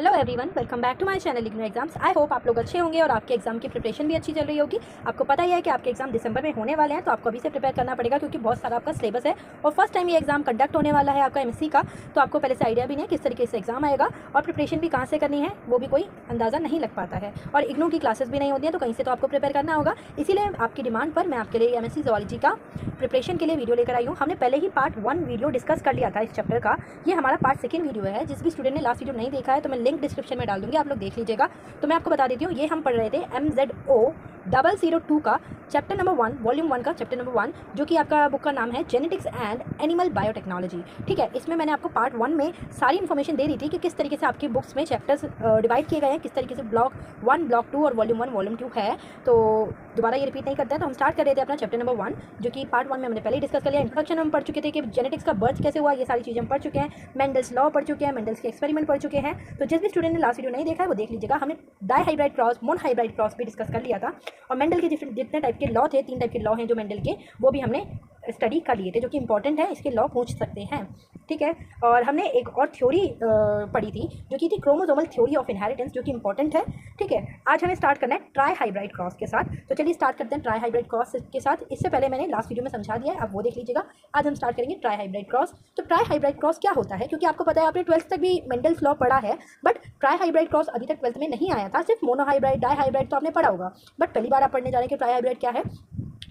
Hello everyone, welcome back to my channel ignore exams. I hope आप लोग अच्छे होंगे और आपके एग्जाम की प्रिपरेशन भी अच्छी चल रही होगी। आपको पता ही है कि आपके एग्जाम दिसंबर में होने वाले हैं, तो आपको अभी से प्रिपेयर करना पड़ेगा क्योंकि बहुत सारा आपका सिलेबस है और फर्स्ट टाइम ये एग्जाम कंडक्ट होने वाला है आपका एमएससी का। तो आपको पहले से आइडिया भी नहीं है किस तरीके से एग्जाम आएगा और प्रिपरेशन भी कहाँ से करनी है वो भी कोई अंदाज़ा नहीं लग पाता है। और इग्नू की क्लासेस भी नहीं होती हैं, तो कहीं से तो आपको प्रिपेयर करना होगा। इसीलिए आपकी डिमांड पर मैं आपके लिए एमएससी ज़ूलॉजी का प्रिपरेशन के लिए वीडियो लेकर आई हूँ। हमने पहले ही पार्ट 1 वीडियो डिस्कस कर लिया था इस चैप्टर का। ये हमारा पार्ट 2 वीडियो है। जिस भी स्टूडेंट ने लास्ट वीडियो नहीं देखा है तो मैं लिंक डिस्क्रिप्शन में डाल दूँगी, आप लोग देख लीजिएगा। तो मैं आपको बता देती हूँ, ये हम पढ़ रहे थे MZO 002 का चैप्टर नंबर 1 वॉल्यूम 1 का चैप्टर नंबर 1, जो कि आपका बुक का नाम है जेनेटिक्स एंड एनिमल बायोटेक्नोलॉजी। ठीक है, इसमें मैंने आपको पार्ट 1 में सारी इन्फॉर्मेशन दे दी थी कि किस तरीके से आपकी बुक्स में चैप्टर्स डिवाइड किए गए हैं, किस तरीके से ब्लॉक 1, ब्लॉक 2 और वॉल्यूम 1 वॉल्यूम 2 है। तो दोबारा ये रिपीट नहीं करते हैं। तो हम स्टार्ट कर रहे थे अपना चैप्टर नंबर 1, जो कि पार्ट 1 में हमने पहले ही डिस्कस कर लिया। इंट्रोडक्शन हम पढ़ चुके थे कि जेनेटिक्स का बर्थ कैसे हुआ, ये सारी चीज़ें हम पढ़ चुके हैं। मेंडल्स लॉ पढ़ चुके हैं, मेंडल्स के एक्सपेरिमेंट पढ़ चुके हैं। तो जिस भी स्टूडेंट ने लास्ट वीडियो नहीं देखा है वो देख लीजिएगा। हमने डाइहाइब्रिड क्रॉस, मोनोहाइब्रिड क्रॉस भी डिस्कस कर लिया था और मेंडल के जितने टाइप के लॉ थे, 3 टाइप के लॉ हैं जो मेंडल के, वो भी हमने स्टडी कर लिए थे, जो कि इंपॉर्टेंट है, इसके लॉ पूछ सकते हैं। ठीक है, और हमने एक और थ्योरी पढ़ी थी जो कि थी क्रोमोसोमल थ्योरी ऑफ इनहेरिटेंस, जो कि इंपॉर्टेंट है। ठीक है, आज हमें स्टार्ट करना है ट्राई हाइब्रिड क्रॉस के साथ। तो चलिए स्टार्ट करते हैं ट्राई हाइब्रिड क्रॉस के साथ। इससे पहले मैंने लास्ट वीडियो में समझा दिया है, आप वो देख लीजिएगा। आज हम स्टार्ट करेंगे ट्राई हाइब्रिड क्रॉस। तो ट्राई हाइब्रिड क्रॉस क्या होता है, क्योंकि आपको पता है आपने 12th तक भी मेंडल्स लॉ पढ़ा है, बट ट्राई हाइब्रिड क्रॉस अभी तक 12th में नहीं आया था। सिर्फ मोनोहाइब्रिड, डाइहाइब्रिड तो आपने पढ़ा होगा, बट पहली बार आप पढ़ने जा रहे हैं कि ट्राई हाइब्रिड क्या है।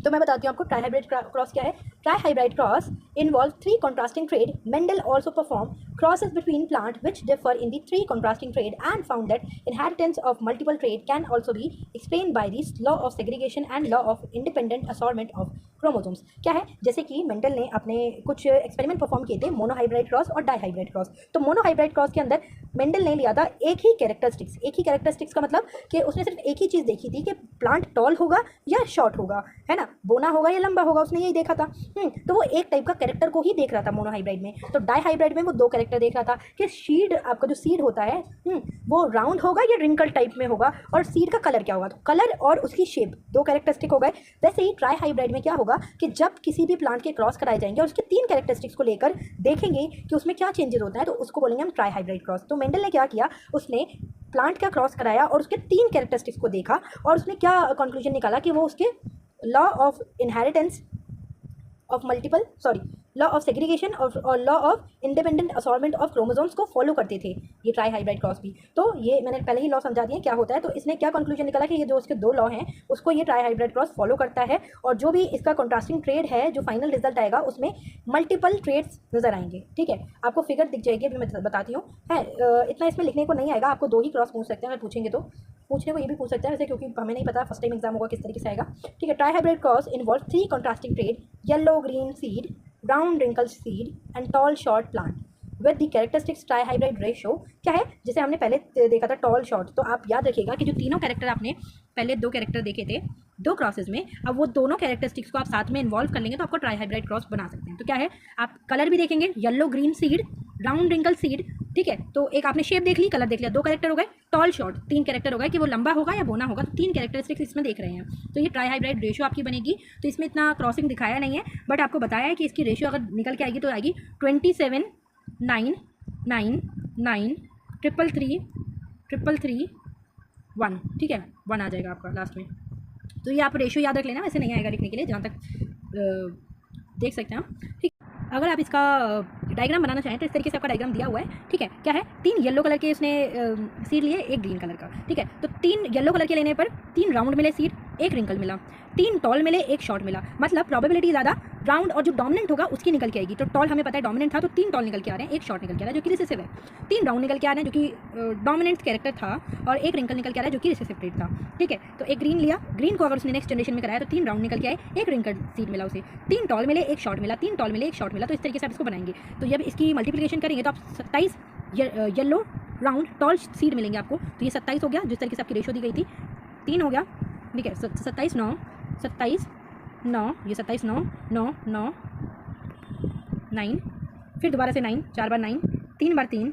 तो मैं बताती हूँ आपको ट्राई हाइब्रिड क्रॉस क्या है। Trihybrid cross involve 3 contrasting trait. Mendel also performed crosses between plant which differ in the 3 contrasting trait and found that inheritance of multiple trait can also be explained by the law of segregation and law of independent assortment of chromosomes. क्या है, जैसे कि Mendel ने अपने कुछ experiment perform किए थे monohybrid cross और डाइहाइब्रिड क्रॉस। तो मोनोहाइब्रिड क्रॉस के अंदर मेंडल ने लिया था एक ही कैरेक्टरिस्टिक्स का मतलब कि उसने सिर्फ एक ही चीज़ देखी थी कि प्लांट टॉल होगा या शॉर्ट होगा, है ना, बोना होगा या लंबा होगा, उसने यही देखा था। तो वो एक टाइप का कैरेक्टर को ही देख रहा था मोनोहाइब्रिड में। तो डाइहाइब्रिड में वो 2 कैरेक्टर देख रहा था कि सीड, आपका जो सीड होता है वो राउंड होगा या रिंकल टाइप में होगा, और सीड का कलर क्या होगा। तो कलर और उसकी शेप 2 कैरेक्टरिस्टिक हो गए। वैसे ही ट्राई हाइब्रिड में क्या होगा कि जब किसी भी प्लांट के क्रॉस कराए जाएंगे और उसके 3 कैरेक्टरिस्टिक्स को लेकर देखेंगे कि उसमें क्या चेंजेस होता है, तो उसको बोलेंगे हम ट्राई हाइब्रिड क्रॉस। तो मेंडल ने क्या किया, उसने प्लांट का क्रॉस कराया और उसके 3 कैरेक्टरिस्टिक्स को देखा और उसने क्या कंक्लूजन निकाला कि वो उसके law of inheritance of multiple law of segregation और law of independent assortment of chromosomes को फॉलो करते थे ये ट्राई हाइब्रिड क्रॉस भी। तो ये मैंने पहले ही लॉ समझा दिया क्या होता है। तो इसने क्या कंक्लूजन निकाला कि ये जो उसके 2 लॉ हैं उसको ये ट्राई हाइब्रिड क्रॉस फॉलो करता है, और जो भी इसका कॉन्ट्रास्टिंग ट्रेड है, जो फाइनल रिजल्ट आएगा उसमें मल्टीपल ट्रेड्स नजर आएंगे। ठीक है, आपको फिगर दिख जाएगी, अभी मैं बताती हूँ। है इतना इसमें लिखने को नहीं आएगा, आपको 2 ही क्रॉस पूछ सकते हैं, अगर पूछेंगे तो पूछने को ये भी पूछ सकते हैं वैसे, क्योंकि हमें नहीं पता फर्स्ट टाइम एग्जाम होगा किस तरीके से आएगा। ठीक है, trihybrid cross involve 3 contrasting trait, yellow green seed, round wrinkle seed and tall short plant with the characteristics trihybrid ratio. क्या है, जैसे हमने पहले देखा था टॉल शॉर्ट, तो आप याद रखिएगा कि जो तीनों कैरेक्टर आपने पहले 2 कैरेक्टर देखे थे 2 क्रॉसेज में, अब वो दोनों कैरेक्टरिस्टिक्स को आप साथ में इन्वॉल्व कर लेंगे तो आपको ट्राई हाइब्रिड क्रॉस बना सकते हैं। तो क्या है, आप कलर भी देखेंगे, yellow green seed, round wrinkle seed. ठीक है, तो एक आपने शेप देख ली, कलर देख लिया, 2 कैरेक्टर हो गए। टॉल शॉर्ट 3 कैरेक्टर हो गए कि वो लंबा होगा या बोना होगा। तो 3 कैरेक्टरिस्टिक्स इसमें देख रहे हैं। तो ये ट्राई हाइब्रिड रेशियो आपकी बनेगी। तो इसमें इतना क्रॉसिंग दिखाया नहीं है, बट आपको बताया है कि इसकी रेशियो अगर निकल के आएगी तो आएगी 27 9 9 9 3 3 3 3 1। ठीक है, 1 आ जाएगा आपका लास्ट में। तो ये आप रेशियो याद रख लेना, वैसे नहीं आएगा लिखने के लिए, जहाँ तक देख सकते हैं हम। ठीक, अगर आप इसका डायग्राम बनाना चाहें तो इस तरीके से आपका डायग्राम दिया हुआ है। ठीक है, क्या है, 3 येलो कलर के उसने सीड लिए, 1 ग्रीन कलर का। ठीक है, तो 3 येलो कलर के लेने पर 3 राउंड मिले सीड, 1 रिंकल मिला, 3 टॉल मिले, 1 शॉर्ट मिला। मतलब प्रोबेबिलिटी ज़्यादा राउंड और जो डोमिनेंट होगा उसकी निकल के आएगी। तो टॉल हमें पता है डोमिनेंट था, तो 3 टॉल निकल के आ रहे हैं, 1 शॉर्ट निकल के आ रहा है जो कि रिसेसिव है। 3 राउंड निकल के आ रहे हैं जो कि डोमिनेंट कैरेक्टर था, और 1 रिंकल निकल के आ रहा है जो कि रिसेसिव ट्रेट था। ठीक है, तो 1 ग्रीन लिया, ग्रीन को अगर उसने नेक्स्ट जनरेशन में कराया तो 3 राउंड निकल के आए, 1 रिंकल सीड मिला उसे, 3 टॉल मिले, 1 शॉर्ट मिला, 3 टॉल मिले, 1 शॉर्ट मिला। तो इस तरीके से आप इसको बनाएंगे। तो जब इसकी मल्टीप्लिकेशन करेंगे तो आप 27 येलो राउंड टॉल सीड मिलेंगे आपको। तो ये 27 हो गया, जिस तरीके से आपकी रेशियो दी गई थी। 3 हो गया, ठीक है, 27 9 27 9, ये 27 9 9 9 9, फिर दोबारा से 9, 4 बार 9, 3 बार 3,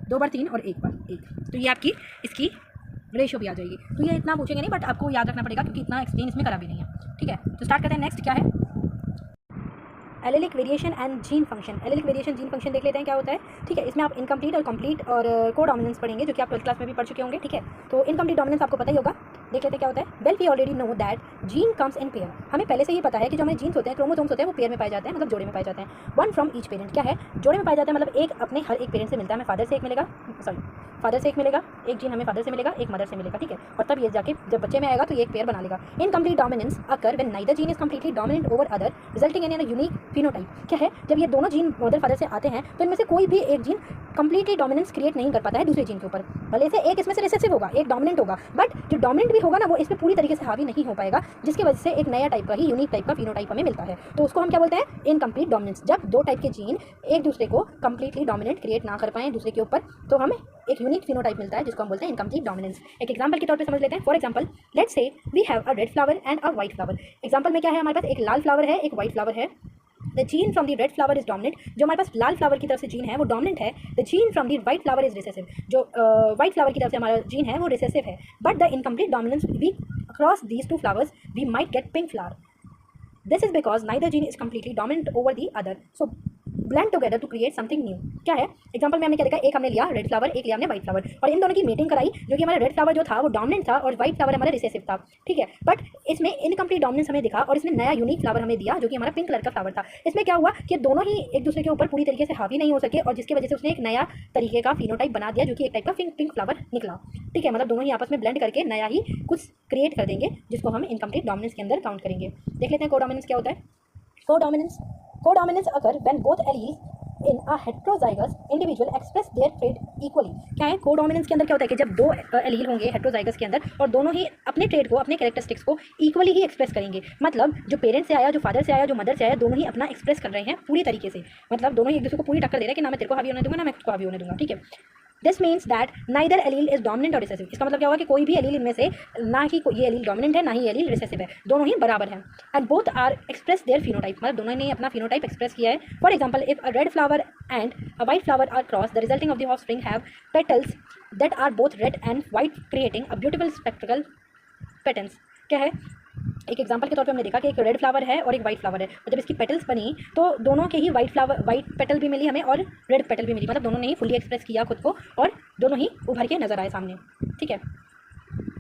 2 बार 3 और 1 बार 1। तो ये आपकी इसकी रेशियो भी आ जाएगी। तो ये इतना पूछेंगे नहीं, बट आपको याद रखना पड़ेगा क्योंकि इतना एक्सप्लेन इसमें करा भी नहीं है। ठीक है, तो स्टार्ट करते हैं। नेक्स्ट क्या है, allylic variation and gene function. Allylic variation gene function देख लेते हैं क्या होता है। ठीक है, इसमें आप इनकम्प्लीट और कंप्लीट और कोडोमिनेंस पढ़ेंगे, जो कि आप 12th क्लास में भी पढ़ चुके होंगे। ठीक है, तो इनकम्प्लीट डोमिनेंस आपको पता ही होगा। देख लेते हैं क्या होता है। Well we already know that gene comes in pair. हमें पहले से ही पता है कि जो हमारे जीन्स होते हैं, क्रोमोसोम्स होते हैं, वो पेयर में पाए जाते हैं, मतलब जोड़े में पाए जाते हैं। One from each parent. क्या है, जोड़े में पाए जाते हैं, मतलब एक अपने हर एक पेरेंट से मिलता है। हमें फादर से एक मिलेगा, सॉरी फादर से एक मिलेगा, एक जीन हमें फादर से मिलेगा, एक मदर से मिलेगा। ठीक है, और तब ये जाके जब बच्चे में आएगा तो ये एक पेयर बना लेगा। Incomplete dominance occur when neither gene is completely dominant over other resulting in an unique phenotype. क्या है, जब ये दोनों जीन मदर फादर से आते हैं तो इनमें से कोई भी एक जीन कंप्लीटली डोमिनेंस क्रिएट नहीं कर पाता है दूसरे जीन के ऊपर। भले से एक इसमें से रिसेसिव होगा, एक डोमिनेंट होगा, बट जो डोमिनेंट भी होगा ना, वो इस पर पूरी तरीके से हावी नहीं हो पाएगा, जिसकी वजह से एक नया टाइप का ही यूनिक टाइप का फिनोटाइप हमें मिलता है। तो उसको हम क्या बोलते हैं, इनकम्प्लीट डोमिनेंस। जब दो टाइप के जीन एक दूसरे को कंप्लीटली डोमिनेंट क्रिएट ना कर पाए दूसरे के ऊपर, तो हमें एक यूनिक फिनोटाइप मिलता है, जिसको हम बोलते हैं इनकम्प्लीट डोमिनेंस। एक एग्जांपल के तौर पे समझ लेते हैं। For example let's say we have a red flower and a white flower. Example में क्या है, हमारे पास एक लाल फ्लावर है, एक वाइट फ्लावर है। The gene from the red flower is dominant. जो हमारे पास लाल फ्लावर की तरफ से जीन है वो डोमिनेंट है। The gene from the white flower is recessive. जो वाइट फ्लावर की तरफ से हमारा जीन है वो रिसेसिव है। But the incomplete dominance we across these two flowers we might get pink flower. This is because neither gene is completely dominant over the other, so blend together to create something new. क्या है, example में हमने क्या देखा, एक हमने लिया red flower, एक लिया हमने व्हाइट फ्लावर, और इन दोनों की मीटिंग कराई, जो कि हमारा रेड फ्लावर जो था वो डोमिनेंट था और व्हाइट फ्लावर हमारा रिसेसिव था। ठीक है, बट इसमें इनकम्प्लीट डोमिनेंस हमें दिखा और इसमें नया यूनिक फ्लावर हमें दिया, जो कि हमारा पिंक कलर का फ्लावर था। इसमें क्या हुआ कि दोनों ही एक दूसरे के ऊपर पूरी तरीके से हावी नहीं हो सके, और जिसकी वजह से उसने एक नया तरीके का फिनोटाइप बना दिया, जो कि एक टाइप का पिंक फ्लावर निकला। ठीक है, मतलब दोनों ही आपस में ब्लेंड करके नया ही कुछ क्रिएट कर देंगे, जिसको हम इनकम्प्लीट डोमिनेंस के अंदर काउंट करेंगे। देख लेते हैं कोडोमिनेंस क्या होता है। Codominance occur when both alleles in a heterozygous individual express their trade equally. क्या है, कोडोमिनेंस के अंदर क्या होता है कि जब दो एलील होंगे हेट्रोजाइगस के अंदर और दोनों ही अपने ट्रेड को, अपने कैरेक्टरिस्टिक्स को इक्वली ही एक्सप्रेस करेंगे। मतलब जो पेरेंट्स से आया, जो फादर से आया, जो मदर से आया, दोनों ही अपना एक्सप्रेस कर रहे हैं पूरी तरीके से। मतलब दोनों ही एक दूसरे को पूरी टक्कर दे रहे हैं कि ना मैं तेरे को हावी होने दूंगा, ना मैं तुझको हावी होने दूंगा। ठीक है, this means that neither allele is dominant और रिसेसिव। इसका मतलब क्या होगा कि कोई भी एलील इनमें से, ना ही ये एलील डोमिनेंट है ना ही एलील रिसेसिव है, दोनों ही बराबर हैं। And both are express their phenotype, मतलब दोनों ने अपना फिनोटाइप एक्सप्रेस किया है। For example if a red flower and a white flower are cross, the resulting of the offspring have petals that are both red and white, creating a beautiful spectral patterns. क्या है, एक example के तौर पे हमने देखा कि एक रेड फ्लावर है और एक वाइट फ्लावर है, और जब इसकी पेटल्स बनी तो दोनों के ही वाइट पेटल भी मिली हमें और रेड पेटल भी मिली, मतलब दोनों ने ही फुली एक्सप्रेस किया खुद को और दोनों ही उभर के नजर आए सामने। ठीक है,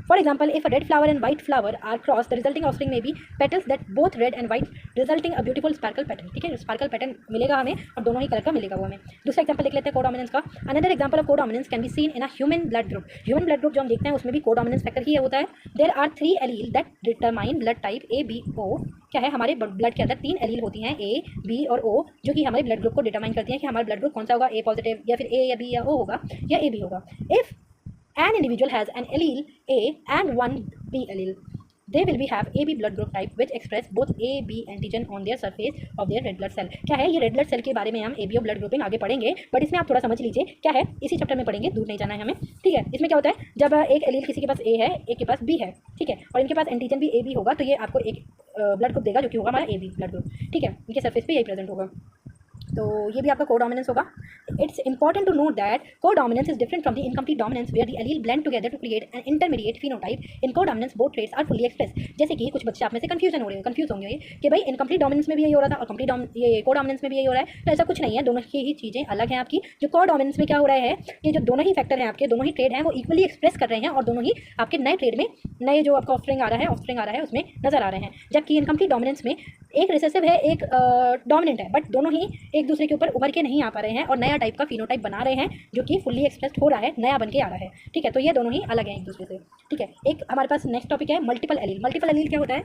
for example if a red flower and white flower are cross, the resulting offspring में be petals that both red and white, resulting a beautiful sparkle pattern. ठीक है, स्पार्कल पैटर्न मिलेगा हमें और दोनों ही कलर का मिलेगा वो हमें। दूसरा एग्जाम्पल देख लेते हैं कोडोमिनेंस का। Another example of codominance can be seen in a human blood group. Human blood group जो हम देखते हैं उसमें भी कोडोमिनेंस फैक्टर ही होता है। There are 3 allele that determine blood type A B O. क्या है, हमारे ब्लड के अंदर 3 एलील होती हैं, ए बी और ओ, जो कि हमारे ब्लड ग्रुप को डिटरमाइन करती हैं कि हमारा ब्लड ग्रुप कौन सा होगा, ए पॉजिटिव या फिर ए या बी या ओ होगा या ए बी होगा। If an individual has an allele A and one B allele, they will be have AB blood group type which express both A B antigen on their surface of their red blood cell। क्या है, ये red blood cell के बारे में हम ABO blood grouping आगे पढ़ेंगे, but इसमें आप थोड़ा समझ लीजिए क्या है, इसी चैप्टर में पढ़ेंगे, दूर नहीं जाना है हमें। ठीक है, इसमें क्या होता है, जब एक एलील किसी के पास A है, एक के पास B है, ठीक है, और इनके पास एंटीजन भी AB होगा, तो ये आपको एक ब्लड ग्रुप देगा जो कि होगा हमारा AB ब्लड ग्रुप। ठीक है, इनके सरफेस पे यही प्रेजेंट होगा, तो ये भी आपका कोडोमिनेंस होगा। It's important to note that codominance is different from the incomplete dominance where the allele blend together to create an intermediate phenotype. In codominance both traits are fully express. जैसे कि कुछ बच्चे आप में से कंफ्यूज होंगे कि भाई इनकम्प्लीट डोमिनेंस में भी यही हो रहा था और कंप्लीट ये कोडोमिनेंस में भी यही हो रहा है, तो ऐसा कुछ नहीं है, दोनों की ही चीज़ें अलग हैं आपकी। जो कोडोमिनेंस में क्या हो रहा है कि जो दोनों ही फैक्टर हैं आपके, दोनों ही ट्रेड हैं, वो इक्वली एक्सप्रेस कर रहे हैं और दोनों ही आपके नए ट्रेड में, नए जो आपका ऑफस्प्रिंग आ रहा है उसमें नजर आ रहे हैं। जबकि इनकम्प्लीट डोमिनेंस में एक रिसेसिव है, एक डोमिनेंट है, बट दोनों ही एक दूसरे के ऊपर उभर के नहीं आ पा रहे हैं और नया टाइप का फिनोटाइप बना रहे हैं, जो कि फुल्ली एक्सप्रेस्ड हो रहा है, नया बन के आ रहा है। ठीक है, तो ये दोनों ही अलग हैं एक दूसरे से। ठीक है, एक हमारे पास नेक्स्ट टॉपिक है मल्टीपल एलील। मल्टीपल एलील क्या होता है,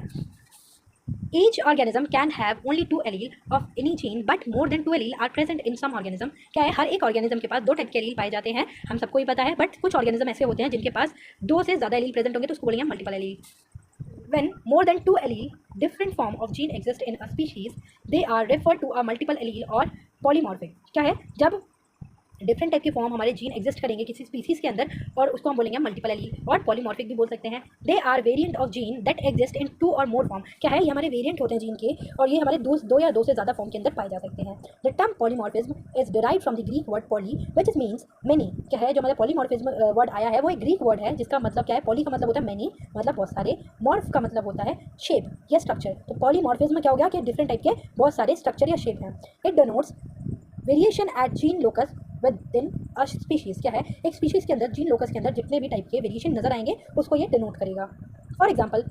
each organism can have only 2 allele of any gene but more than 2 allele are present in some organism। क्या है, हर एक ऑर्गेनिज्म के पास 2 टाइप के एलील पाए जाते हैं, हम सबको ही पता है, बट कुछ ऑर्गेनिज्म ऐसे होते हैं जिनके पास 2 से ज़्यादा एलील प्रेजेंट होंगे, तो उसको बोलेंगे multiple allele. When more than 2 allele different form of gene exist in a species, they are referred to a multiple allele or polymorphic। क्या है, जब डिफरेंट टाइप की फॉर्म हमारे जीन एग्जिस्ट करेंगे किसी स्पीसीज के अंदर, और उसको हम बोलेंगे मल्टीपल एलील और पॉलीमॉर्फिक भी बोल सकते हैं। They are variant of gene that exist in 2 और मोर फॉर्म। क्या है, ये हमारे वेरिएंट होते हैं जीन के, और ये हमारे दो या दो से ज़्यादा फॉर्म के अंदर पाए जा सकते हैं। The term polymorphism is derived from the Greek word poly which is means many. क्या है, जो हमारा पॉलीमॉर्फिज्म वर्ड आया है वो एक ग्रीक वर्ड है जिसका मतलब क्या है, पॉली का मतलब होता है मैनी, मतलब बहुत सारे, मॉर्फ का मतलब होता है शेप या स्ट्रक्चर। तो पॉलीमॉर्फिज्म क्या हो गया कि डिफरेंट टाइप के बहुत सारे स्ट्रक्चर या शेप हैं। It denotes variation at gene locus within a species. क्या है, एक स्पीशीज़ के अंदर जीन लोकस के अंदर जितने भी टाइप के वेरिएशन नजर आएंगे उसको ये डिनोट करेगा। For example,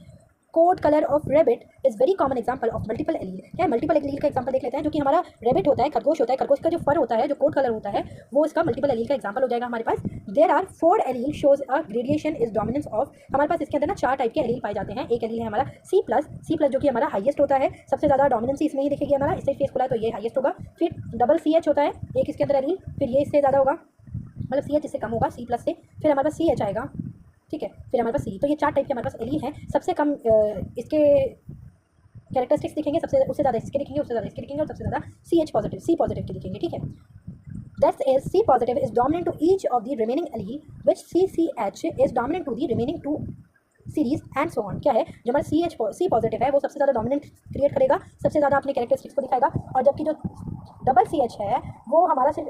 coat colour of rabbit is very common example of multiple allele. क्या है, मल्टीपल एलील का एग्जाम्पल देख लेते हैं। जो कि हमारा रेबिट होता है, खरगोश होता है, खरगोश का जो फर होता है, जो कोट कलर होता है, वो इसका मल्टीपल एलील का एग्जाम्पल हो जाएगा हमारे पास। There are 4 allele shows a gradation is dominance of. हमारे पास इसके अंदर ना 4 टाइप के एलील पाए जाते हैं। एक एलील है हमारा C+, जो कि हमारा हाईएस्ट होता है, सबसे ज़्यादा डोमिनेंसी इसमें ही दिखेगी हमारा, इससे फेस खुला है तो ये हाईएस्ट होगा। फिर डबल CH होता है एक इसके अंदर एलील, फिर ये इससे ज़्यादा होगा, मतलब CH इससे कम होगा C+ से, फिर हमारे पास CH आएगा, ठीक है, फिर हमारे पास C। तो ये 4 टाइप के हमारे पास एलील हैं। सबसे कम इसके कैरेक्टरिस्टिक्स दिखेंगे, उससे ज़्यादा इसके दिखेंगे, उससे ज़्यादा इसके दिखेंगे, और सबसे ज़्यादा C पॉजिटिव के दिखेंगे, ठीक है। That is C positive is dominant to each of the remaining allele, which CCH is dominant to the remaining 2 series and so on. क्या है, जो हमारा C पॉजिटिव है वो सबसे ज़्यादा डोमिनेंट क्रिएट करेगा, सबसे ज़्यादा अपने कैरेक्टरिस्टिक्स को दिखाएगा, और जबकि जो डबल CH है वो हमारा से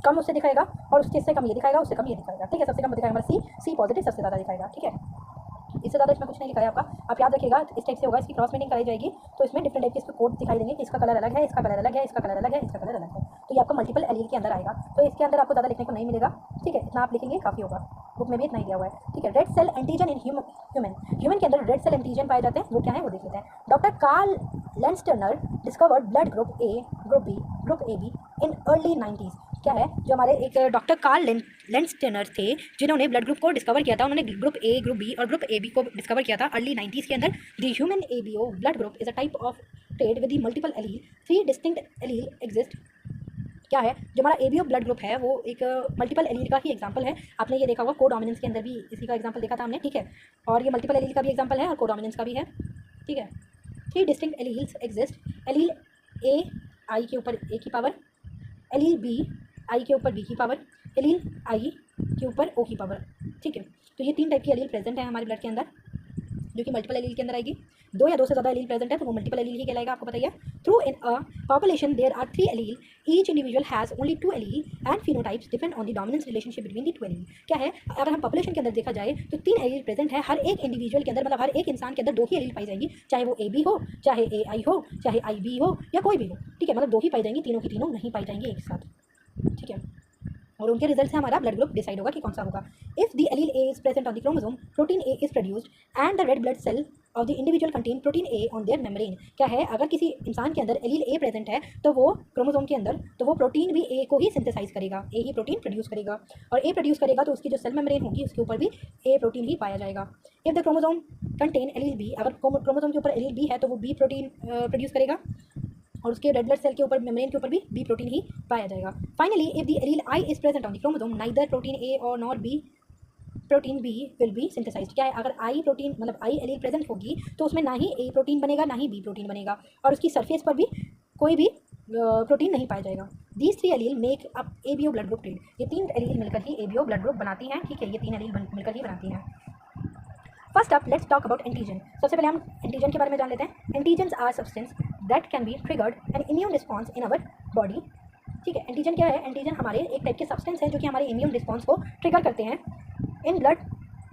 कम उससे दिखाएगा, और उससे कम ये दिखाएगा, उससे कम ये दिखाएगा, ठीक है। सबसे कम दिखाएगा हमारा C पॉजिटिव सबसे ज़्यादा दिखाएगा, ठीक है। इससे ज़्यादा इसमें कुछ नहीं लिखा है आपका, आप याद रखिएगा इस टाइप से होगा, इसकी क्रॉस मीनिंग कराई जाएगी तो इसमें डिफरेंट टाइप के इसके कोड दिखाई देंगे कि इसका कलर अलग है, इसका कलर अलग है, इसका कलर अलग है, इसका कलर अलग है। तो ये आपका मल्टीपल एलील के अंदर आएगा। तो इसके अंदर आपको ज़्यादा लिखने को नहीं मिलेगा, ठीक है, इतना आप लिखेंगे काफ़ी होगा, बुक में भी इतना ही दिया हुआ है, ठीक है। Red cell antigen in human के अंदर रेड सेल एंटीजन पाए जाते हैं, वो क्या है वो देख लेते हैं। Doctor Karl Landsteiner discovered blood group A, group B, group AB in early 90s। क्या है, जो हमारे एक डॉक्टर कार्ल लेंस्टर्नर थे जिन्होंने ब्लड ग्रुप को डिस्कवर किया था, उन्होंने ग्रुप A, ग्रुप B और ग्रुप AB को डिस्कवर किया था अर्ली 90s के अंदर। The human ABO blood group is a type of trade with the multiple allele, 3 distinct allele exist. क्या है, जो हमारा ABO ब्लड ग्रुप है वो एक मल्टीपल एलील का ही एग्जांपल है। आपने ये देखा होगा कोडोमिनेंस के अंदर भी इसी का एग्जांपल देखा था हमने, ठीक है, और ये मल्टीपल एलील का भी एग्जांपल है और कोडोमिनेंस का भी है, ठीक है। 3 distinct alleles exist. Allele A I के ऊपर A की पावर, एलील B I के ऊपर B की पावर, एलील I के ऊपर O की पावर, ठीक है। तो ये 3 टाइप की एलील प्रेजेंट है हमारे ब्लड के अंदर, जो कि मल्टीपल एलील के अंदर आएगी। 2 या 2 से ज़्यादा एलील प्रेजेंट है तो वो मल्टीपल एलील ही कहलाएगा, आपको बताइए। Through in a population there are 3 allele, each individual has only 2 allele and phenotypes depend on the dominance relationship between the 2 allele. क्या है, अगर हम पॉपुलेशन के अंदर देखा जाए तो 3 एलील प्रेजेंट है हर एक इंडिविजुअल के अंदर, मतलब हर एक इंसान के अंदर 2 ही एलील पाई जाएंगी, चाहे वो AB हो, चाहे AI हो, चाहे IB हो, या कोई भी हो, ठीक है, मतलब 2 ही पाई जाएंगी, तीनों की तीनों नहीं पाई जाएंगी एक साथ, ठीक है। और उनके रिजल्ट से हमारा ब्लड ग्रुप डिसाइड होगा कि कौन सा होगा। If the allele A is present on the chromosome, protein A is produced and the red blood cell of the individual contain protein A on their membrane. क्या है, अगर किसी इंसान के अंदर एलील A प्रेजेंट है तो वो क्रोमोसोम के अंदर, तो वो प्रोटीन भी A को ही सिंथेसाइज करेगा, A ही प्रोटीन प्रोड्यूस करेगा, और A प्रोड्यूस करेगा तो उसकी जो सेल मेम्ब्रेन होगी उसके ऊपर भी A प्रोटीन ही पाया जाएगा। If the chromosome contain allele B, अगर क्रोमोसोम के ऊपर एलील B है तो वो B प्रोटीन प्रोड्यूस करेगा, और उसके रेड ब्लड सेल के ऊपर मेम्ब्रेन के ऊपर भी B प्रोटीन ही पाया जाएगा। Finally if the allele I is present on the chromosome, neither protein A और nor B protein B will be synthesised. क्या है, अगर I प्रोटीन मतलब I एलील प्रेजेंट होगी तो उसमें ना ही A प्रोटीन बनेगा ना ही B प्रोटीन बनेगा, और उसकी सरफेस पर भी कोई भी प्रोटीन नहीं पाया जाएगा। These 3 allele make up ABO blood group trade. ये 3 एलील मिलकर ही ABO ब्लड ग्रुप बनाती हैं, ठीक है, ये 3 एलील मिलकर ही बनाती हैं। First up let's talk about antigen. सबसे पहले हम एंटीजन के बारे में जान लेते हैं। Antigens are substance that can be triggered an immune response in our body, ठीक है। एंटीजन क्या है, एंटीजन हमारे एक टाइप के सब्सटेंस है जो कि हमारे इम्यून रिस्पॉन्स को ट्रिगर करते हैं। In blood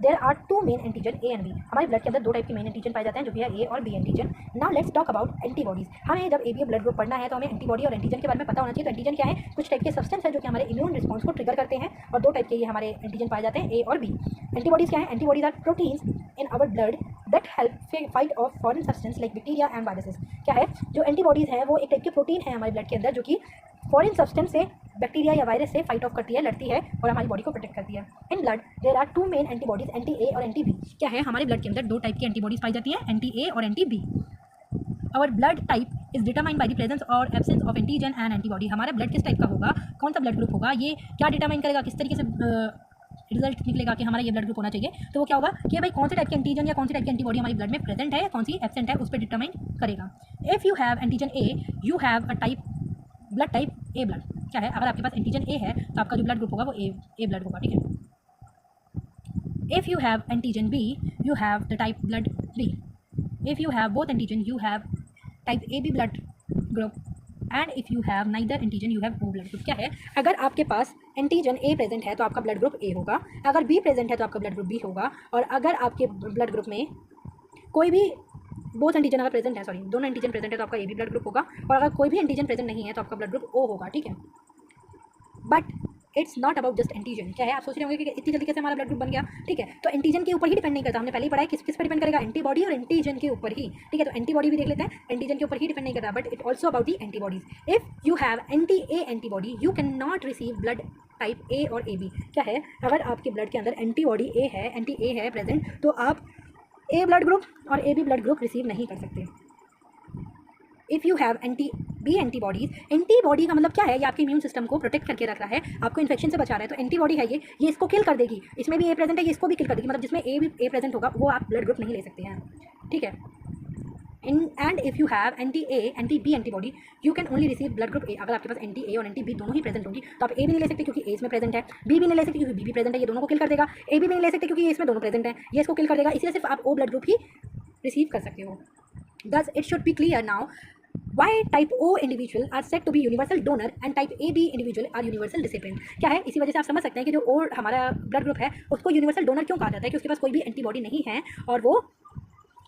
there are 2 main antigen A and B। हमारे ब्लड के अंदर 2 टाइप के मेन एंटीजन पाए जाते हैं जो कि है A और B antigen. Now let's talk about antibodies. हमें जब ABO ब्लड ग्रुप पढ़ना है तो हमें एंटीबॉडी और एंटीजन के बारे में पता होना चाहिए। तो एंटीजन क्या है, कुछ टाइप के सब्सटेंस है जो कि हमारे इम्यून रिस्पॉन्स को ट्रिगर करते हैं, और 2 टाइप के ये हमारे एंटीजन पाए जाते हैं A और B। एंटीबॉडीज क्या है, antibodies are proteins in our blood that help fight off foreign substance like bacteria and viruses. क्या है, जो एंटीबॉडीज है वो एक टाइप के प्रोटीन है हमारे ब्लड के अंदर जो कि फॉरेन सब्सटेंस से, बैक्टीरिया या वायरस से फाइट ऑफ करती है, लड़ती है और हमारी बॉडी को प्रोटेक्ट करती है। In blood there are 2 main antibodies, anti A और एंटी B। क्या है, हमारे ब्लड के अंदर 2 टाइप की एंटीबॉडीज पाई जाती हैं, एंटी A और anti B। Our blood type is determined by the presence or absence of antigen and antibody. हमारा ब्लड किस टाइप का होगा, कौन सा ब्लड ग्रुप होगा, ये क्या डिटरमाइन करेगा, किस तरीके से रिजल्ट निकलेगा कि हमारा ये ब्लड ग्रुप होना चाहिए। तो वो क्या होगा कि भाई कौन से टाइप के एंटीजन या कौन सी टाइप की एंटीबॉडी हमारी ब्लड में प्रेजेंट है या कौन सी एब्सेंट है, उस पर डिटरमाइन करेगा। If you have antigen A, you have a type blood type A blood. क्या है, अगर आपके पास एंटीजन ए है तो आपका जो ब्लड ग्रुप होगा वो ए ब्लड होगा, ठीक है। If you have antigen B you have the type blood B. If you have both antigen you have type A B blood group and if you have neither antigen you have O blood group. क्या है, अगर आपके पास antigen ए present है तो आपका blood group ए होगा, अगर be present है तो आपका ब्लड ग्रुप बी होगा, और अगर आपके ब्लड ग्रुप में कोई भी बोथ एंटीजन अगर प्रेजेंट है, सॉरी दोनों एंटीजन प्रेजेंट है तो आपका ए बी ब्लड ग्रुप होगा, और अगर कोई भी एंटीजन प्रेजेंट नहीं है तो आपका ब्लड ग्रुप ओ होगा, ठीक है। But it's not about just antigen. क्या है, आप सोच रहे होंगे कि इतनी जल्दी कैसे हमारा ब्लड ग्रुप बन गया, ठीक है। तो एंटीजन के ऊपर ही डिपेंड नहीं करता, हमने पहले ही पढ़ा है किस पर डिपेंड करेगा, एंटीबॉडी और एंटीजन के ऊपर ही, ठीक है। तो एंटीबॉडी भी देख लेते हैं, एंटीजन के ऊपर ही डिपेंड नहीं करता, but it also about the antibodies. If you have anti A antibody you can not receive blood type A or A B. क्या है, अगर आपके ब्लड के अंदर एंटीबॉडी ए है, एंटी ए है प्रेजेंट, तो आप ए ब्लड ग्रुप और A B blood group receive नहीं कर सकते। If you have anti B antibodies, antibody का मतलब क्या है, ये आपके इम्यून सिस्टम को प्रोटेक्ट करके रख रहा है, आपको इन्फेक्शन से बचा रहा है। तो एंटीबॉडी है ये इसको किल कर देगी, इसमें भी ए प्रेजेंट है ये इसको भी किल कर देगी, मतलब जिसमें ए प्रेजेंट होगा वो आप ब्लड ग्रुप नहीं ले सकते हैं, ठीक है। And if you have anti A anti B antibody you can only receive blood group A. अगर आपके पास एंटी ए और एंटी बी दोनों ही प्रेजेंट होंगी तो आप ए भी नहीं ले सकते क्योंकि ए इसमें प्रेजेंट है, बी भी नहीं ले सकते क्योंकि बी भी प्रेजेंट है, ये दोनों को किल कर देगा। ए भी नहीं ले सकते क्योंकि ये इसमें दोनों प्रेजेंट है, ये इसको किल कर देगा, इसलिए सिर्फ आप ओ ब्लड ग्रुप ही रिसीव कर सकते हो। Thus it should be clear now why type O individual are said to be universal donor and type AB individual are universal recipient। क्या है, इसी वजह से आप समझ सकते हैं कि जो O हमारा ब्लड ग्रुप है उसको यूनिवर्सल डोनर क्यों कहा जाता है, कि उसके पास कोई भी एंटीबॉडी नहीं है और वो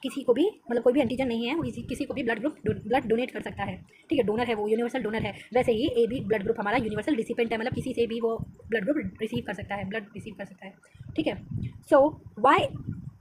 किसी को भी, मतलब कोई भी एंटीजन नहीं है, वो किसी को भी ब्लड डोनेट कर सकता है, ठीक है। डोनर है वो, यूनिवर्सल डोनर है। वैसे ही ए बी ब्लड ग्रुप हमारा यूनिवर्सल रिसिपेंट है, मतलब किसी से भी वो ब्लड ग्रुप रिसीव कर सकता है, ब्लड रिसीव कर सकता है, ठीक है। सो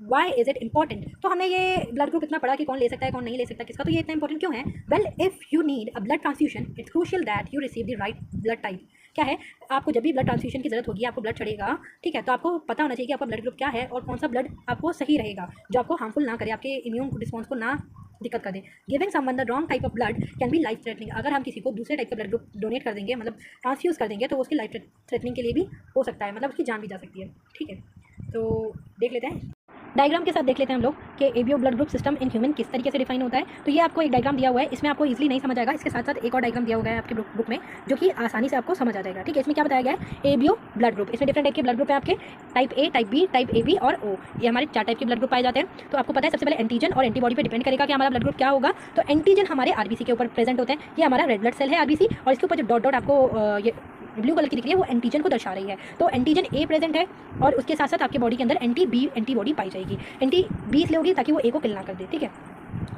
वाई इज़ इट इंपॉर्टेंट, तो हमने ये ब्लड ग्रुप इतना पढ़ा कि कौन ले सकता है कौन नहीं ले सकता किसका, तो ये इतना इंपॉर्टेंट क्यों है। Well if you need a blood transfusion it's crucial that you receive the right blood type. क्या है, आपको जब भी ब्लड ट्रांसफ्यूजन की जरूरत होगी, आपको ब्लड चढ़ेगा, ठीक है, तो आपको पता होना चाहिए कि आपका ब्लड ग्रुप क्या है और कौन सा ब्लड आपको सही रहेगा, जो आपको हार्मफुल ना करे, आपके इम्यून रिस्पॉन्स को ना दिक्कत कर दे। Giving someone the wrong type of blood can be life threatening. अगर हम किसी को दूसरे टाइप का ब्लड ग्रुप डोनेट कर देंगे, मतलब ट्रांसफ्यूज कर देंगे, तो उसकी लाइफ थ्रेटनिंग के लिए भी हो सकता है, मतलब उसकी जान भी जा सकती है, ठीक है। तो देख लेते हैं डायग्राम के साथ, देख लेते हैं हम लोग कि ABO blood group system in human किस तरीके से डिफाइन होता है। तो ये आपको एक डायग्राम दिया हुआ है, इसमें आपको इजीली नहीं समझ आएगा, इसके साथ साथ एक और डायग्राम दिया हुआ है आपके बुक में जो कि आसानी से आपको समझ आ जाएगा, ठीक है। इसमें क्या बताया गया है, एबीओ ब्लड ग्रुप, इसमें डिफरेंट टाइप के ब्लड ग्रुप है आपके, type A, type B, type A B और ओ, ये हमारे 4 टाइप के ब्लड ग्रुप पाए जाते हैं। तो आपको पता है सबसे पहले एंटीजन और एंटीबॉडी पर डिपेंड करेगा कि हमारा ब्लड ग्रुप क्या होगा। तो एंटीजन हमारे आरबीसी के ऊपर प्रेजेंट होते हैं, ये हमारा रेड ब्लड सेल है आरबीसी, और इसके ऊपर जो डॉट डॉट आपको ये ब्लू कलर की दिख रही है वो एंटीजन को दर्शा रही है। तो एंटीजन ए प्रेजेंट है और उसके साथ साथ आपके बॉडी के अंदर एंटी बी एंटीबॉडी पाई जाएगी। एंटी बी इसलिए होगी ताकि वो ए को किल ना कर दे, ठीक है।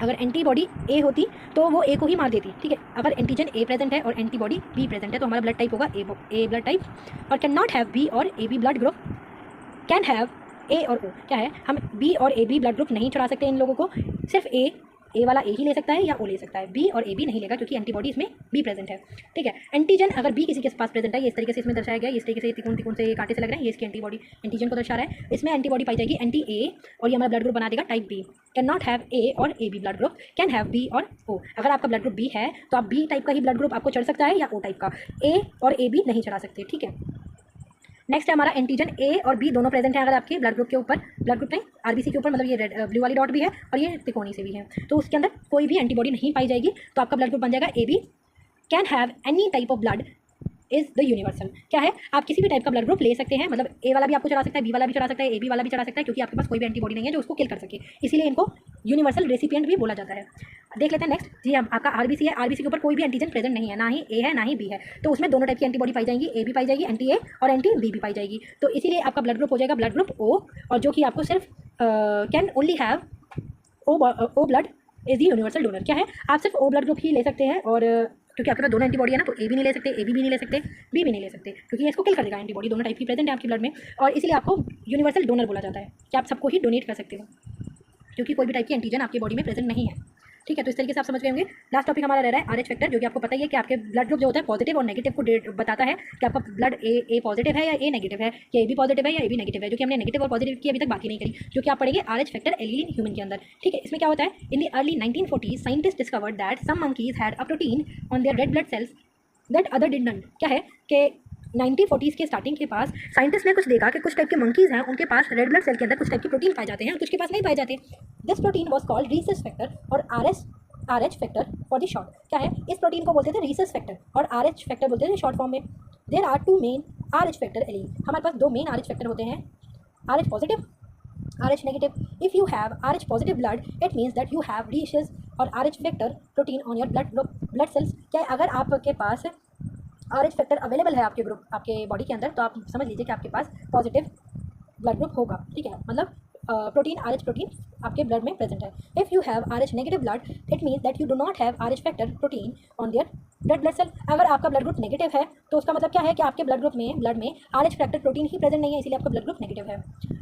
अगर एंटीबॉडी ए होती तो वो ए को ही मार देती, ठीक है। अगर एंटीजन ए प्रेजेंट है और एंटीबॉडी बी प्रेजेंट है तो हमारा ब्लड टाइप होगा ए ब्लड टाइप, और कैन नॉट हैव बी और A B blood group, can have A और ओ। क्या है, हम बी और ए बी ब्लड ग्रुप नहीं चढ़ा सकते इन लोगों को, सिर्फ ए वाला ए ही ले सकता है या ओ ले सकता है, बी और ए बी नहीं लेगा क्योंकि एंटीबॉडी इसमें बी प्रेजेंट है, ठीक है। एंटीजन अगर बी किसी के पास प्रेजेंट है, ये इस तरीके से इसमें दर्शाया गया, इस तरीके से त्रिकोण से कांटे से लग रहे हैं, ये इसकी एंटीबॉडी एंटीजन को दर्शा रहा है। इसमें एंटीबॉडी पाई जाएगी एंटी ए और ये हमारा ब्लड ग्रुप बना देगा type B. Can not have A or A B blood group, can have B और ओ। अगर आपका ब्लड ग्रुप बी है तो आप बी टाइप का ही ब्लड ग्रुप आपको चढ़ सकता है या ओ टाइप का, ए और ए बी नहीं चढ़ा सकते, ठीक है। नेक्स्ट है हमारा एंटीजन ए और बी दोनों प्रेजेंट है अगर आपके ब्लड ग्रुप के ऊपर, ब्लड ग्रुप नहीं आरबीसी के ऊपर, मतलब ये रेड ब्लू वाली डॉट भी है और ये त्रिकोणी से भी है, तो उसके अंदर कोई भी एंटीबॉडी नहीं पाई जाएगी, तो आपका ब्लड ग्रुप बन जाएगा A B. Can have any type of blood is the universal. क्या है, आप किसी भी टाइप का ब्लड ग्रुप ले सकते हैं, मतलब ए वाला भी आपको चढ़ा सकता है, बी वाला भी चढ़ा सकता है, ए बी वाला भी चढ़ा सकता है, क्योंकि आपके पास कोई भी एंटीबॉडी नहीं है जो उसको किल कर सके, इसीलिए इनको यूनिवर्सल रेसिपिएंट भी बोला जाता है। देख लेते हैं नेक्स्ट, जी हम आपका आरबीसी है, आरबीसी के ऊपर कोई भी एंटीजन प्रेजेंट नहीं है, ना ही ए है ना ही बी है, तो उसमें दोनों टाइप की एंटीबॉडी पाई जाएंगी, ए भी पाई जाएगी एंटी ए और एंटी बी भी पाई जाएगी, तो इसीलिए आपका ब्लड ग्रुप हो जाएगा ब्लड ग्रुप ओ, और जो कि आपको सिर्फ can only have O blood is the universal donor. क्या है, आप सिर्फ ओ ब्लड ग्रुप ही ले सकते हैं, और क्योंकि आपके पास दोनों एंटीबॉडी है ना, तो ए भी नहीं ले सकते, ए बी भी नहीं ले सकते, बी भी नहीं ले सकते, क्योंकि इसको किल कर देगा, एंटीबॉडी दोनों टाइप की प्रेजेंट है आपके ब्लड में, और इसीलिए आपको यूनिवर्सल डोनर बोला जाता है कि आप सबको ही डोनेट कर सकते हो, क्योंकि कोई भी टाइप की एंटीजन आपकी बॉडी में प्रेजेंट नहीं है, ठीक है। तो इस तरीके से आप समझ गए होंगे। लास्ट टॉपिक हमारा रह रहा है आरएच फैक्टर, जो कि आपको पता ही है कि आपके ब्लड ग्रुप जो होता है पॉजिटिव और नेगेटिव को बताता है कि आपका ब्लड ए पॉजिटिव है या ए नेगेटिव है, या ए बी पॉजिटिव है या ए बी नेगेटिव है, जो कि हमने नेगेटिव और पॉजिटिव की अभी तक बात ही नहीं करी, जो कि आप पढ़ेंगे RH factor allele in human के अंदर, ठीक है। इसमें क्या होता है, in the early 1940s scientist discovered that some monkeys had a protein on their red blood cells that other did not. क्या है कि 1940s के स्टार्टिंग के पास साइंटिस्ट ने कुछ देखा कि कुछ टाइप के मंकीज़ हैं, उनके पास रेड ब्लड सेल के अंदर कुछ टाइप के प्रोटीन पाए जाते हैं, कुछ के पास नहीं पाए जाते। This protein was called rhesus factor or RS RH factor for the short. क्या है, इस प्रोटीन को बोलते थे रीसस फैक्टर और RH फैक्टर बोलते थे शॉर्ट फॉर्म में। There are 2 main RH factor allele. हमारे पास 2 मेन RH फैक्टर होते हैं, RH positive, RH negative. If you have RH positive blood, it means that you have rhesus और RH factor protein on your blood cells। क्या है, अगर आपके पास RH factor available है आपके ग्रुप, आपके बॉडी के अंदर, तो आप समझ लीजिए कि आपके पास पॉजिटिव ब्लड ग्रुप होगा। ठीक है, मतलब प्रोटीन RH प्रोटीन आपके ब्लड में प्रेजेंट है। If you have RH negative blood, it means that you do not have RH factor protein on their blood cell. अगर आपका ब्लड ग्रुप नेगेटिव है तो उसका मतलब क्या है कि आपके ब्लड में RH फैक्टर प्रोटीन ही प्रेजेंट नहीं है, इसीलिए आपका ब्लड ग्रुप नेगेटिव है।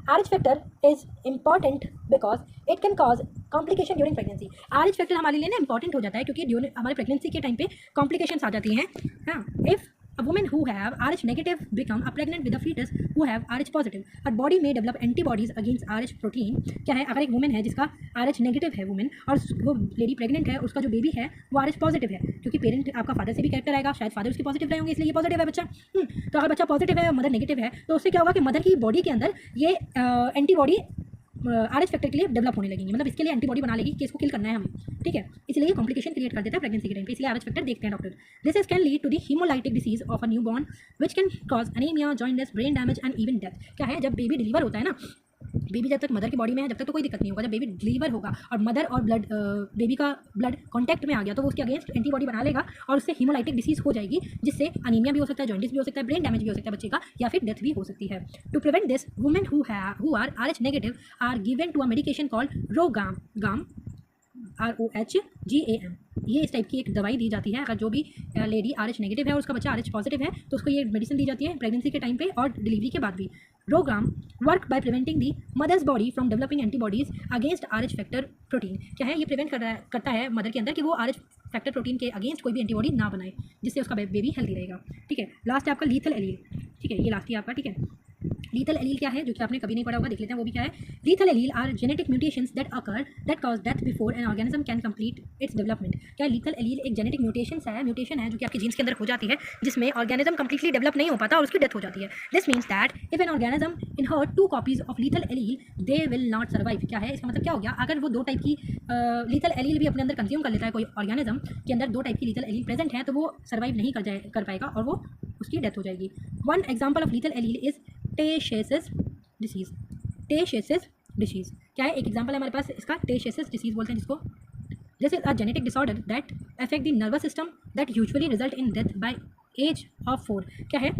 RH factor is important because it can cause complication during pregnancy. RH factor हमारे लिए ना इंपॉर्टेंट हो जाता है क्योंकि ड्यूरिंग हमारे प्रेगनेंसी के टाइम पे कॉम्प्लिकेशंस आ जाती हैं। हाँ, if a woman who have RH negative become a pregnant with a fetus who have RH positive, her body may develop antibodies against RH protein। क्या है, अगर एक वुमेन है जिसका RH नेगेटिव है वुमेन और वो लेडी प्रेग्नेंट है, उसका जो बेबी है वो RH पॉजिटिव है, क्योंकि पेरेंट आपका फादर से भी कैरेक्टर आएगा, शायद फादर उसके पॉजिटिव रहे होंगे, इसलिए ये पॉजिटिव है बच्चा। तो अगर बच्चा पॉजिटिव है और मदर नेगेटिव है तो उससे क्या होगा कि मदर की बॉडी के अंदर ये एंटीबॉडी RH फैक्टर के लिए डेवलप होने लगेंगे, मतलब इसके लिए एंटीबॉडी बना लेगी कि इसको किल करना है हमें। ठीक है, इसलिए ये कॉम्प्लिकेशन क्रिएट कर देता है प्रेगनेंसी के टाइम पे, इसलिए RH फैक्टर देखते हैं doctor. This is can lead to the haemolytic disease of a newborn which can cause anaemia, jaundice, brain damage and even death. क्या है, जब बेबी डिलीवर होता है ना, बेबी जब तक मदर की बॉडी में है जब तक तो कोई दिक्कत नहीं होगा, जब बेबी डिलीवर होगा और मदर और बेबी का ब्लड कांटेक्ट में आ गया तो वो उसके अगेंस्ट एंटीबॉडी बना लेगा और उससे हीमोलाइटिक डिसीज हो जाएगी, जिससे अनीमिया भी हो सकता है, जॉइंटिस भी हो सकता है, ब्रेन डैमेज भी हो सकता है बच्चे का, या फिर डेथ भी हो सकती है। To prevent this, women who are RH negative are given to a medication called RhoGAM, ROHGAM। ये इस टाइप की एक दवाई दी जाती है। अगर जो भी लेडी RH नेगेटिव है और उसका बच्चा RH पॉजिटिव है तो उसको ये मेडिसिन दी जाती है प्रेगनेंसी के टाइम पे और डिलीवरी के बाद भी। RhoGAM work by preventing the mother's body from developing antibodies against RH factor protein. क्या है, ये प्रिवेंट करता है मदर के अंदर कि वो RH फैक्टर प्रोटीन के अगेंस्ट कोई भी एंटीबॉडी ना बनाए, जिससे उसका बेबी हेल्दी रहेगा। ठीक है, लास्ट है आपका लीथल एलील। ठीक है, ये लास्ट ही आपका। ठीक है, लीथल एलील क्या है, जो कि आपने कभी नहीं पढ़ा होगा, देख लेते हैं वो भी क्या है। Lethal allele are genetic mutations that occur that cause death before an organism can complete its development. क्या है, लीथल एलील एक जेनेटिक म्यूटेशन है जो कि आपके जीन्स के अंदर हो जाती है, जिसमें ऑर्गेनिज्म कंप्लीटली डेवलप नहीं हो पाता और उसकी डेथ हो जाती है। This means that if an organism inherit 2 copies of lethal allele they will not survive. क्या है, इसका मतलब क्या हो गया, अगर वो 2 टाइप की लीथल एलील भी अपने अंदर कंज्यूम कर लेता है, कोई ऑर्गेनिज्म के अंदर 2 टाइप की लीथल एलील प्रेजेंट है, तो वो सर्वाइव नहीं कर पाएगा और वो उसकी डेथ हो जाएगी। One example of lethal allele is Tay Sachs disease. Tay Sachs disease क्या है, एक एग्जांपल है हमारे पास इसका, टेशेसिस डिसीज बोलते हैं जिसको। This is a genetic disorder that affect the nervous system that usually result in death by age of 4। क्या है,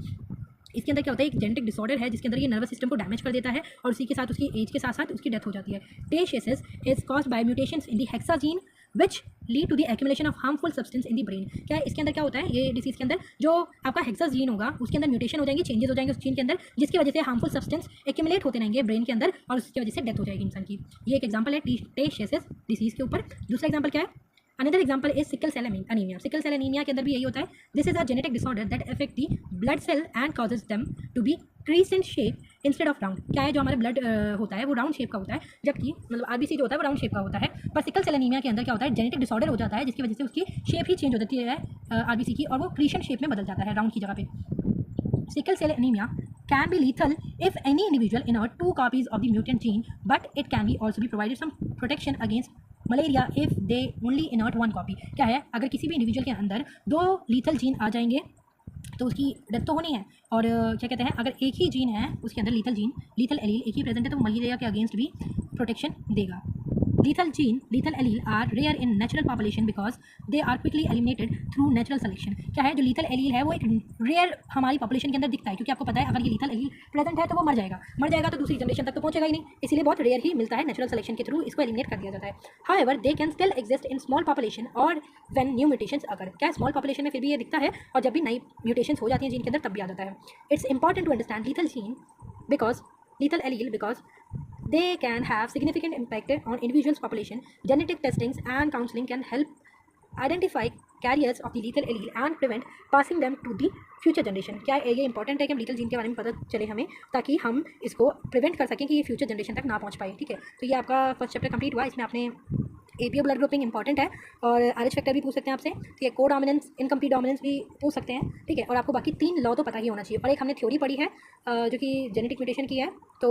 इसके अंदर क्या होता है, एक जेनेटिक डिसऑर्डर है जिसके अंदर ये नर्वस सिस्टम को डैमेज कर देता है और उसी के साथ उसकी एज के साथ साथ उसकी डेथ हो जाती है। Tay Sachs is caused by mutations in the HEXA gene which lead to the accumulation of harmful substance in the brain. क्या है, इसके अंदर क्या होता है, ये डिसीज के अंदर जो आपका हेक्सा जीन होगा उसके अंदर म्यूटेशन हो जाएंगे, चेंजेस हो जाएंगे उस जीन के अंदर, जिसकी वजह से हार्मफुल सब्सटेंस एक्यूमुलेट होते रहेंगे ब्रेन के अंदर और उसकी वजह से डेथ हो जाएगी इंसान की। ये एक एग्जाम्पल है टेशेसिस डिसीज के ऊपर। दूसरा एग्जाम्पल क्या है, another example is sickle cell anaemia. Sickle cell anaemia के अंदर भी यही होता है। This is a genetic disorder that affect the blood cell and causes them to be crescent shape instead of round. क्या है, जो हमारा ब्लड होता है वो राउंड शेप का होता है, जबकि मतलब RBC जो होता है वो राउंड शेप का होता है। पर सिकल सेल अनीमिया के अंदर क्या होता है, जेनेटिक डिसऑर्डर हो जाता है जिसकी वजह से उसकी शेप ही चेंज हो जाती है RBC की और वो क्रीसेंट शेप में बदल जाता है राउंड की जगह पे। Sickle cell anaemia can be lethal if any individual inherit 2 copies of the mutant gene, but it can be also be provided some protection against malaria if they only inert 1 copy. क्या है, अगर किसी भी individual के अंदर 2 lethal gene आ जाएंगे तो उसकी डेथ तो होनी है, और क्या कहते हैं, अगर एक ही जीन है उसके अंदर लीथल एलील एक ही प्रेजेंट है तो मलेरिया के अगेंस्ट भी प्रोटेक्शन देगा। lethal allele are rare in natural population because they are quickly eliminated through natural selection। क्या है, जो lethal allele है वो एक रेयर हमारी पॉपुलेशन के अंदर दिखता है, क्योंकि आपको पता है अगर ये lethal allele प्रेजेंट है तो वो मर जाएगा तो दूसरी जनरेशन तक तो पहुंचेगा ही नहीं, इसलिए बहुत रेयर ही मिलता है, नेचुरल सिलेक्शन के थ्रू इसको एलिमिनेट कर दिया जाता है। However, they can still exist in small population or when new mutations occur। क्या स्मॉल पॉपुलेशन में फिर भी ये दिखता है और जब भी नई म्यूटेशंस हो जाती हैं जीन के अंदर तब भी आ जाता है। It's important to understand lethal allele because they can have significant impact on individuals population। genetic testings and counseling can help identify carriers of the lethal allele and prevent passing them to the future generation। क्या ये important है कि हम lethal gene के बारे में पता चले हमें, ताकि हम इसको प्रिवेंट कर सकें कि ये फ्यूचर जनरेशन तक ना पहुंच पाए। ठीक है, तो ये आपका फर्स्ट चैप्टर कंप्लीट हुआ। इसमें आपने APO ब्लड ग्रुपिंग इंपॉर्टेंट है और RH फैक्टर भी पूछ सकते हैं आपसे, ठीक है, कोडोमिनेंस इनकम्प्लीट डोमिनेंस भी पूछ सकते हैं। ठीक है, और आपको बाकी 3 लॉ तो पता ही होना चाहिए। और एक हमने थ्योरी पढ़ी है जो कि जेनेटिक म्यूटेशन की है, तो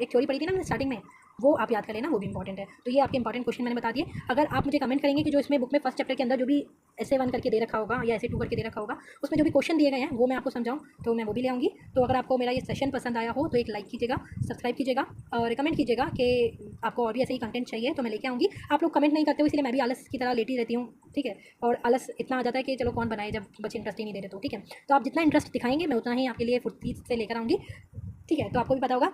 एक थ्योरी पढ़ी थी ना हमने स्टार्टिंग में, वो आप याद कर लेना, वो भी इंपॉर्टेंट है। तो ये आपके इंपॉर्टेंट क्वेश्चन मैंने बता दिए। अगर आप मुझे कमेंट करेंगे कि जो इसमें बुक में फर्स्ट चैप्टर के अंदर जो भी ऐसे 1 करके दे रखा होगा या ऐसे 2 करके दे रखा होगा, उसमें जो भी क्वेश्चन दिए गए हैं वो मैं आपको समझाऊँ, तो मैं वो भी ले आऊँगी। तो अगर आपको मेरा ये सेशन पसंद आया हो तो एक लाइक कीजिएगा, सब्सक्राइब कीजिएगा और कमेंट कीजिएगा कि आपको और भी ऐसे ही कंटेंट चाहिए तो मैं लेके आऊँगी। आप लोग कमेंट नहीं करते हो, इसलिए मैं भी आलस की तरह लेटी रहती हूँ, ठीक है। और आलस इतना आ जाता है कि चलो कौन बनाए जब बच्चे इंटरेस्ट ही नहीं दे रहे, तो ठीक है। तो आप जितना इंटरेस्ट दिखाएंगे मैं उतना ही आपके लिए फुर्ती से लेकर आऊँगी, ठीक है। तो आपको भी पता होगा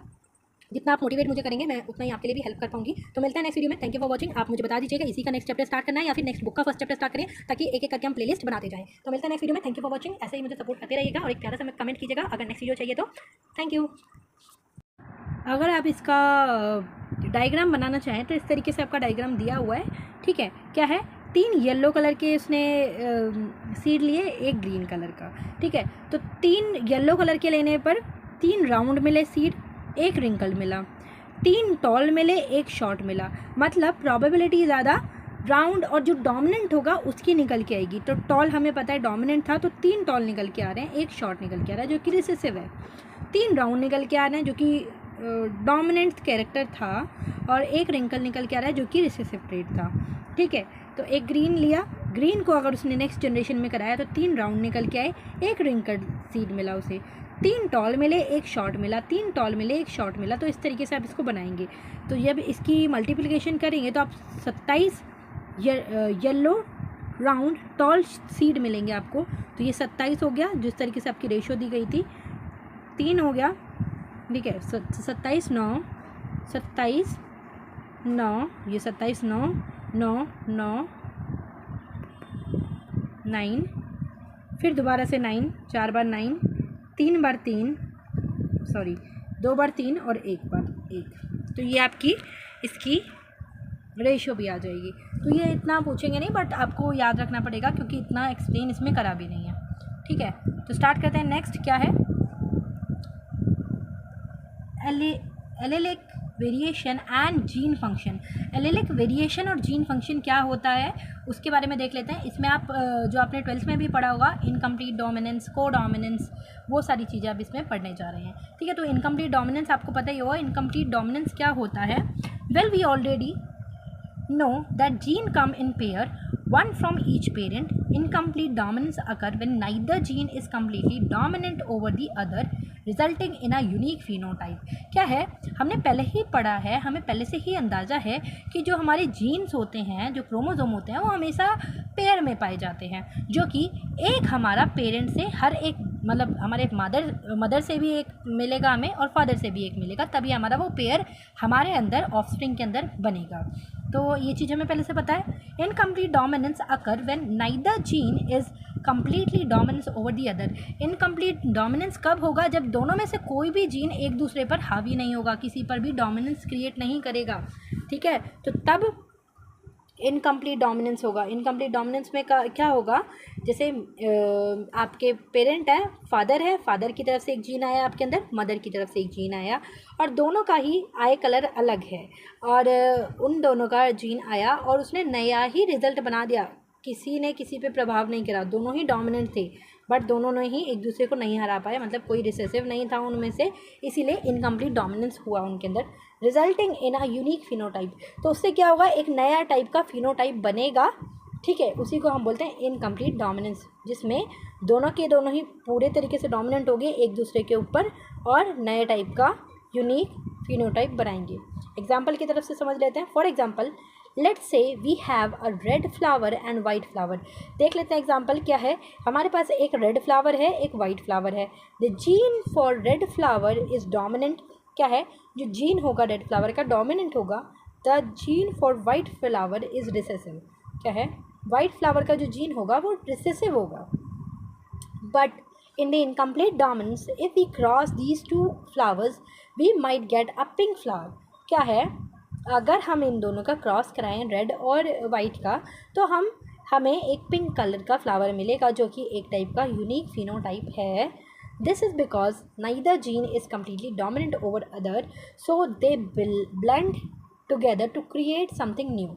जितना आप मोटिवेट मुझे करेंगे मैं उतना ही आपके लिए भी हेल्प कर पाऊंगी। तो मिलते हैं नेक्स्ट वीडियो में। Thank you for watching. आप मुझे बता दीजिएगा इसी का नेक्स्ट चैप्टर स्टार्ट करना है या फिर नेक्स्ट बुक का फर्स्ट चैप्टर स्टार्ट करें, ताकि एक एक करके हम प्लेलिस्ट बनाते जाएं। तो मिलते हैं नेक्स्ट वीडियो में। Thank you for watching. ऐसे ही मुझे सपोर्ट करते रहिएगा और एक प्यारा सा कमेंट कीजिएगा अगर नेक्स्ट वीडियो चाहिए तो। Thank you. अगर आप इसका डायग्राम बनाना चाहें तो इस तरीके से आपका डायग्राम दिया हुआ है, ठीक है। क्या है, 3 येलो कलर के उसने सीड लिए, एक ग्रीन कलर का, ठीक है। तो 3 येलो कलर के लेने पर 3 राउंड मिले सीड, एक रिंकल मिला, 3 टॉल मिले, एक शॉर्ट मिला। मतलब प्रोबेबिलिटी ज़्यादा राउंड और जो डोमिनेंट होगा उसकी निकल के आएगी। तो टॉल हमें पता है डोमिनेंट था, तो 3 टॉल निकल के आ रहे हैं, एक शॉर्ट निकल के आ रहा है जो कि रिसेसिव है, 3 राउंड निकल के आ रहे हैं जो कि डोमिनेंट कैरेक्टर था, और एक रिंकल निकल के आ रहा है जो कि रिसेसिव ट्रेट था, ठीक है। तो एक ग्रीन लिया, ग्रीन को अगर उसने नेक्स्ट जनरेशन में कराया तो 3 राउंड निकल के आए, एक रिंकल सीड मिला उसे, 3 टॉल मिले, एक शॉर्ट मिला, 3 टॉल मिले, एक शॉर्ट मिला। तो इस तरीके से आप इसको बनाएंगे। तो जब इसकी मल्टीप्लिकेशन करेंगे तो आप 27 येलो राउंड टॉल सीड मिलेंगे आपको। तो ये 27 हो गया, जिस तरीके से आपकी रेशो दी गई थी, 3 हो गया, ठीक है। 27 9 27 9, ये 27 9 9 9 9, फिर दोबारा से 9, 4 बार 9, 3 बार 3, सॉरी 2 बार 3 और 1 बार 1। तो ये आपकी इसकी रेशो भी आ जाएगी। तो ये इतना पूछेंगे नहीं, बट आपको याद रखना पड़ेगा क्योंकि इतना एक्सप्लेन इसमें करा भी नहीं है, ठीक है। तो स्टार्ट करते हैं। नेक्स्ट क्या है, allylic variation and gene function. Allylic variation और जीन फंक्शन क्या होता है उसके बारे में देख लेते हैं। इसमें आप जो आपने 12th में भी पढ़ा होगा, इनकम्प्लीट डोमिनेंस, को डोमिनेंस, वो सारी चीज़ें आप इसमें पढ़ने जा रहे हैं, ठीक है। तो इनकम्प्लीट डोमिनेंस आपको पता ही होगा। इनकम्प्लीट डोमिनेंस क्या होता है, well we already know that gene come in pair, one from each parent. Incomplete dominance occur when neither gene is completely dominant over the other, resulting in a unique phenotype. क्या है, हमने पहले ही पढ़ा है, हमें पहले से ही अंदाज़ा है कि जो हमारे जीन्स होते हैं, जो क्रोमोसोम होते हैं, वो हमेशा पेयर में पाए जाते हैं, जो कि एक हमारा पेरेंट से हर एक, मतलब हमारे मदर से भी एक मिलेगा हमें और फादर से भी एक मिलेगा, तभी हमारा वो पेयर हमारे अंदर ऑफस्प्रिंग के अंदर बनेगा। तो ये चीज़ हमें पहले से पता है। Incomplete dominance occur when neither gene is completely dominance over the other. Incomplete dominance कब होगा, जब दोनों में से कोई भी जीन एक दूसरे पर हावी नहीं होगा, किसी पर भी डोमिनेंस क्रिएट नहीं करेगा, ठीक है। तो तब इनकम्प्लीट डोमिनेंस होगा। इनकम्प्लीट डोमिनेंस में क्या होगा, जैसे आपके पेरेंट है, फादर की तरफ से एक जीन आया आपके अंदर, मदर की तरफ से एक जीन आया, और दोनों का ही आई कलर अलग है, और उन दोनों का जीन आया और उसने नया ही रिजल्ट बना दिया, किसी ने किसी पे प्रभाव नहीं करा, दोनों ही डोमिनेंट थे, बट दोनों ने ही एक दूसरे को नहीं हरा पाए, मतलब कोई रिसेसिव नहीं था उनमें से, इसीलिए इनकम्प्लीट डोमिनेंस हुआ उनके अंदर, resulting in a unique phenotype. तो उससे क्या होगा, एक नया टाइप का फिनोटाइप बनेगा, ठीक है। उसी को हम बोलते हैं इनकम्प्लीट डोमिनेंस, जिसमें दोनों के दोनों ही पूरे तरीके से डोमिनेंट हो गए एक दूसरे के ऊपर और नए टाइप का यूनिक फिनोटाइप बनाएंगे। एग्जाम्पल की तरफ से समझ लेते हैं। For example, let's say we have a red flower and white flower. देख लेते हैं एग्जाम्पल क्या है। हमारे पास एक रेड फ्लावर है, एक वाइट फ्लावर है। The gene for red flower is dominant. क्या है, जो जीन होगा रेड फ्लावर का डोमिनेंट होगा। The gene for white flower is recessive. क्या है, वाइट फ्लावर का जो जीन होगा वो रिसेसिव होगा। But in the incomplete dominance, if we cross these two flowers, we might get a pink flower. क्या है, अगर हम इन दोनों का क्रॉस कराएं, रेड और वाइट का, तो हमें एक पिंक कलर का फ्लावर मिलेगा, जो कि एक टाइप का यूनिक फिनोटाइप है। This is because neither gene is completely dominant over other, so they blend together to create something new.